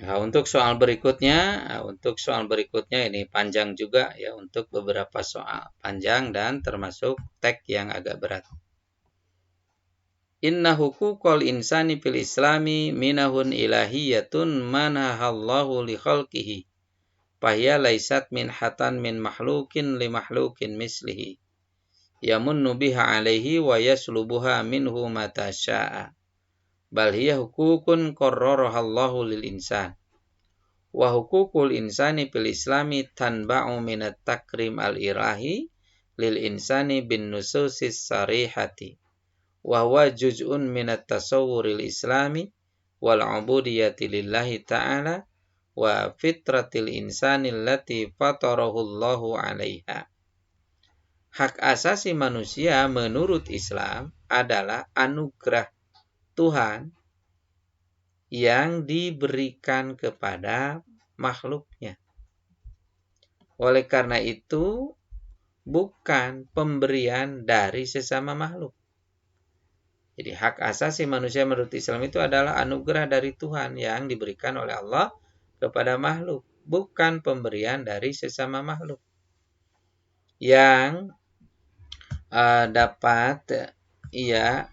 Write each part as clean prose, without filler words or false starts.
Nah, untuk soal berikutnya ini panjang juga ya, untuk beberapa soal panjang dan termasuk teks yang agak berat. Inna hukukul insani fil islami minahun ilahiyatun manahallahu li khalqihi. Fahya laisat min hatan min mahlukin li mahlukin mislihi. Yamunnu biha alaihi wa yaslubuha minhu mata sya'a. Bal hiya hukukun qarrarahallahu lil insan. Wa hukukul insani fil islami tanba'u minat takrim al-ilahi lil insani bin nususis sarihati. Wa huwa juz'un minat tasawwuril islami wal ubudiyati lillahi ta'ala wa fitratil insani allati fatarahu Allahu 'alaiha. Hak asasi manusia menurut Islam adalah anugerah Tuhan yang diberikan kepada makhluknya. Oleh karena itu, bukan pemberian dari sesama makhluk. Jadi hak asasi manusia menurut Islam itu adalah anugerah dari Tuhan yang diberikan oleh Allah kepada makhluk, bukan pemberian dari sesama makhluk. Yang dapat ia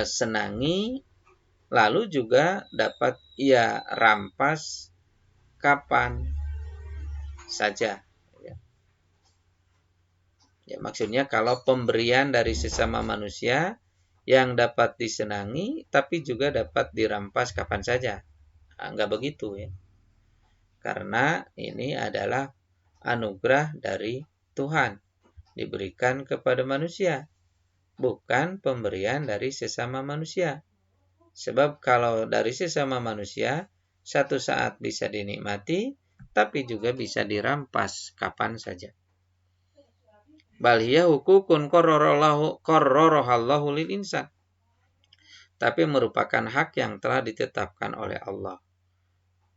senangi, lalu juga dapat ia rampas kapan saja. Ya, maksudnya kalau pemberian dari sesama manusia yang dapat disenangi, tapi juga dapat dirampas kapan saja. Enggak begitu ya. Karena ini adalah anugerah dari Tuhan, diberikan kepada manusia, bukan pemberian dari sesama manusia. Sebab kalau dari sesama manusia, satu saat bisa dinikmati, tapi juga bisa dirampas kapan saja. Bal hiya hukukun qarrarahallahu lil insan. Tapi merupakan hak yang telah ditetapkan oleh Allah.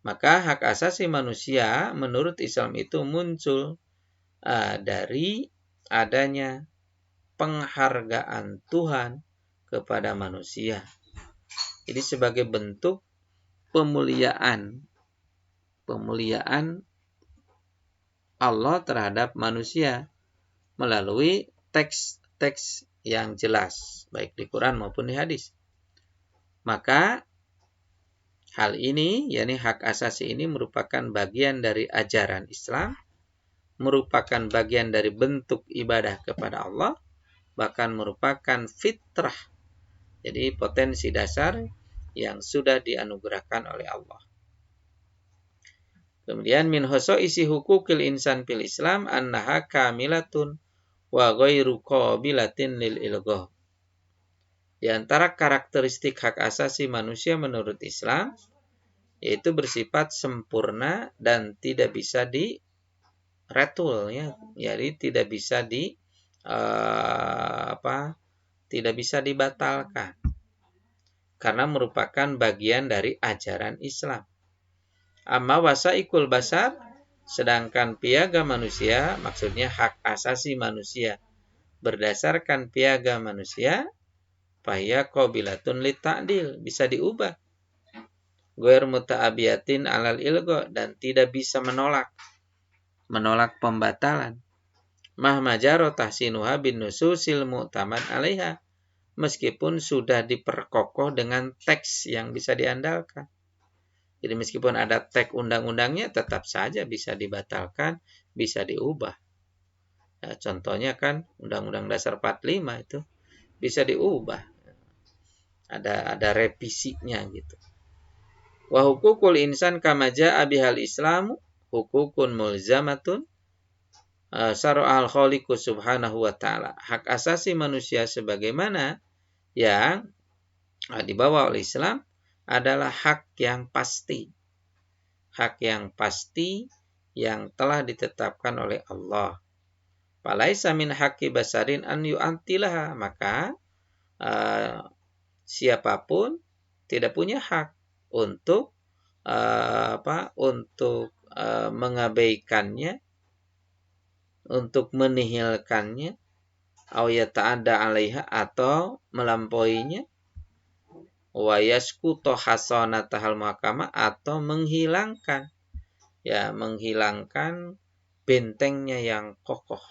Maka hak asasi manusia menurut Islam itu muncul dari adanya penghargaan Tuhan kepada manusia. Jadi sebagai bentuk pemuliaan Allah terhadap manusia melalui teks-teks yang jelas, baik di Quran maupun di hadis. Maka hal ini, yakni hak asasi ini merupakan bagian dari ajaran Islam, merupakan bagian dari bentuk ibadah kepada Allah, bahkan merupakan fitrah, jadi potensi dasar yang sudah dianugerahkan oleh Allah. Kemudian min isi hukukil insan fil Islam annaha kamilatun wa ghairu qabilatin lil ilghah. Di antara karakteristik hak asasi manusia menurut Islam yaitu bersifat sempurna dan tidak bisa diretul ya. Jadi tidak bisa tidak bisa dibatalkan. Karena merupakan bagian dari ajaran Islam. Amma wasaikul basar, sedangkan piagam manusia, maksudnya hak asasi manusia, berdasarkan piagam manusia, fahya qabilatun lita'dil, bisa diubah. Ghair muta'abiyatin alal ilgo, dan tidak bisa menolak pembatalan. Mahmajaro tahsinuha bin nususil mu'tamad alaiha, meskipun sudah diperkokoh dengan teks yang bisa diandalkan. Jadi meskipun ada teks undang-undangnya, tetap saja bisa dibatalkan, bisa diubah. Ya, contohnya kan Undang-Undang Dasar 45 itu bisa diubah. Ada revisinya gitu. Wa hukukul insan kama jaa bihal islamu hukukun mulzamatun syara'al khaliqu subhanahu wa ta'ala. Hak asasi manusia sebagaimana yang dibawa oleh Islam adalah hak yang pasti. Hak yang pasti yang telah ditetapkan oleh Allah. Falaisa min haqqi basarin an yu'antilaha, maka siapapun tidak punya hak untuk mengabaikannya, untuk menihilkannya, au yata'adda 'alaiha, atau melampauinya, wa yaskutu hasanatahal muhkamah, atau menghilangkan bentengnya yang kokoh.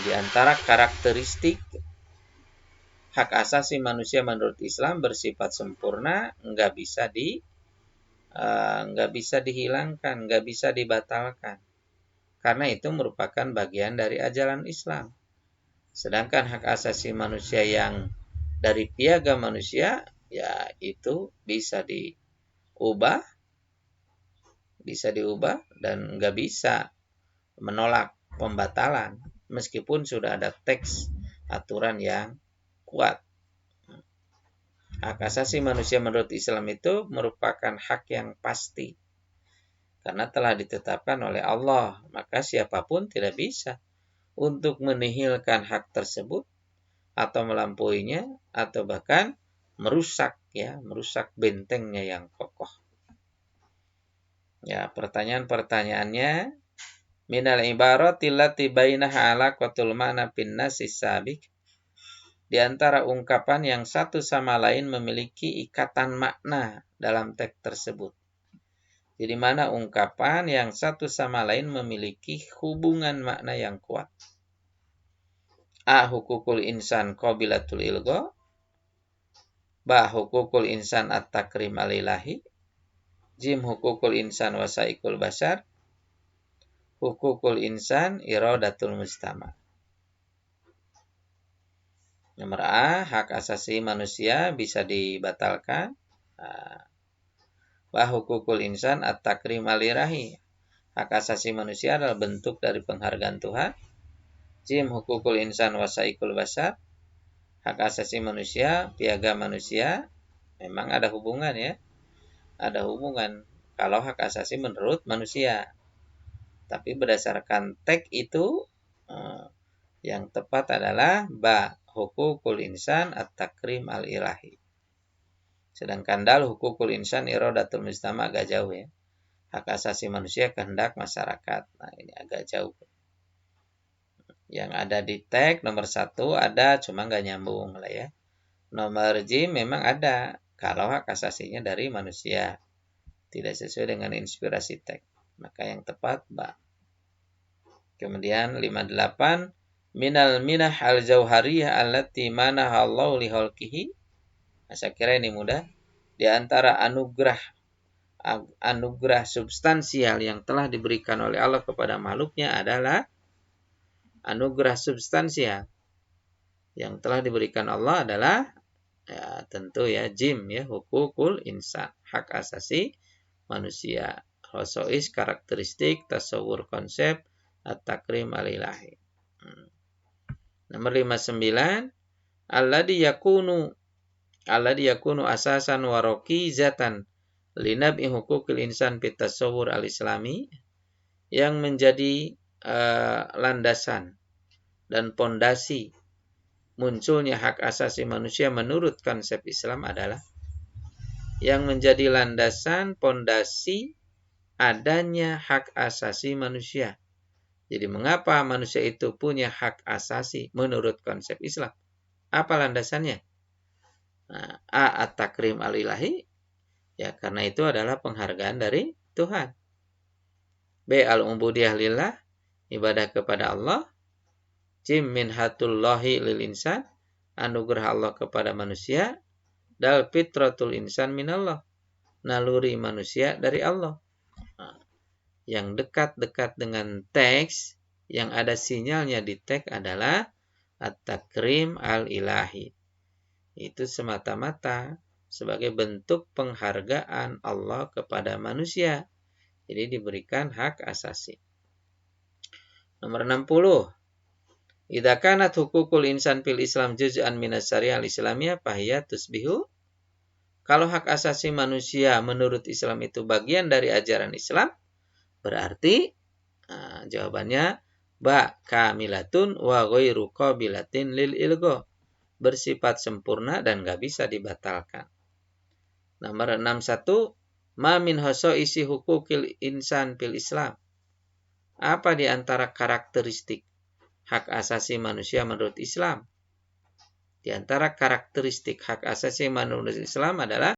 Di antara karakteristik hak asasi manusia menurut Islam bersifat sempurna, nggak bisa dihilangkan, nggak bisa dibatalkan. Karena itu merupakan bagian dari ajaran Islam. Sedangkan hak asasi manusia yang dari piagam manusia, ya itu bisa diubah dan nggak bisa menolak pembatalan meskipun sudah ada teks aturan yang kuat. Hak asasi manusia menurut Islam itu merupakan hak yang pasti karena telah ditetapkan oleh Allah, maka siapapun tidak bisa untuk menihilkan hak tersebut atau melampauinya atau bahkan merusak bentengnya yang kokoh. Ya, pertanyaannya, minal ibarati allati bainaha alaqatul ma'na bin nasis sabiq. Di antara ungkapan yang satu sama lain memiliki ikatan makna dalam teks tersebut. Jadi mana ungkapan yang satu sama lain memiliki hubungan makna yang kuat. A. Hukukul insan qabilatul ilgha. Ba. Hukukul insan at-takrim alilahi. Jim. Hukukul insan wasaikul bashar. Hukukul insan iradatul mujtama. Nomor A. Hak asasi manusia bisa dibatalkan. Ba. Hukukul insan at-takrim alilahi. Hak asasi manusia adalah bentuk dari penghargaan Tuhan. Jim. Hukukul insan wasaikul bashar. Hak asasi manusia, piagam manusia, memang ada hubungan ya. Ada hubungan kalau hak asasi menurut manusia. Tapi berdasarkan teks itu, yang tepat adalah ba. Hukukul insan at-takrim al-ilahi. Sedangkan dal. Hukukul insan iradatul mujtama agak jauh ya. Hak asasi manusia kehendak masyarakat. Nah ini agak jauh. Yang ada di teks nomor 1 ada, cuma nggak nyambung lah ya. Nomor J memang ada, kalau hak asasinya dari manusia. Tidak sesuai dengan inspirasi teks. Maka yang tepat, ba. Kemudian 58. Minal minah al-jauhariyah allati manahallahu lihalqihi. Saya kira ini mudah. Di antara anugerah substansial yang telah diberikan oleh Allah kepada makhluknya adalah anugerah substansial yang telah diberikan Allah adalah ya, tentu ya jim ya, hukukul insan, hak asasi manusia, khosois karakteristik, tasawur konsep, at-takrim alilahi. Nomor 59, alladhi yakunu asasan wa raqizatan linab'i hukukil insan fit tasawur al-islami, yang menjadi landasan dan pondasi munculnya hak asasi manusia menurut konsep Islam adalah yang menjadi landasan pondasi adanya hak asasi manusia. Jadi mengapa manusia itu punya hak asasi menurut konsep Islam? Apa landasannya? Nah, A. At-takrim al-ilahi. Ya, karena itu adalah penghargaan dari Tuhan. B. Al-ubudiyah lillah. Ibadah kepada Allah. Jim minhatullahi lil insan, anugerah Allah kepada manusia. Dal fitratul insan minallah, naluri manusia dari Allah. Nah, yang dekat-dekat dengan teks, yang ada sinyalnya di teks adalah at-takrim al-ilahi. Itu semata-mata sebagai bentuk penghargaan Allah kepada manusia. Jadi diberikan hak asasi. Nomor 60. Idza kanat hukukul insan fil Islam juz'an minas syariah al-islamiyah fahiya tusbihu. Kalau hak asasi manusia menurut Islam itu bagian dari ajaran Islam, berarti jawabannya ba kamilatun wa ghairu qabilatin lil ilgha, bersifat sempurna dan enggak bisa dibatalkan. Nomor 61, ma min isi hukukil insan fil Islam. Apa di antara karakteristik hak asasi manusia menurut Islam? Di antara karakteristik hak asasi manusia Islam adalah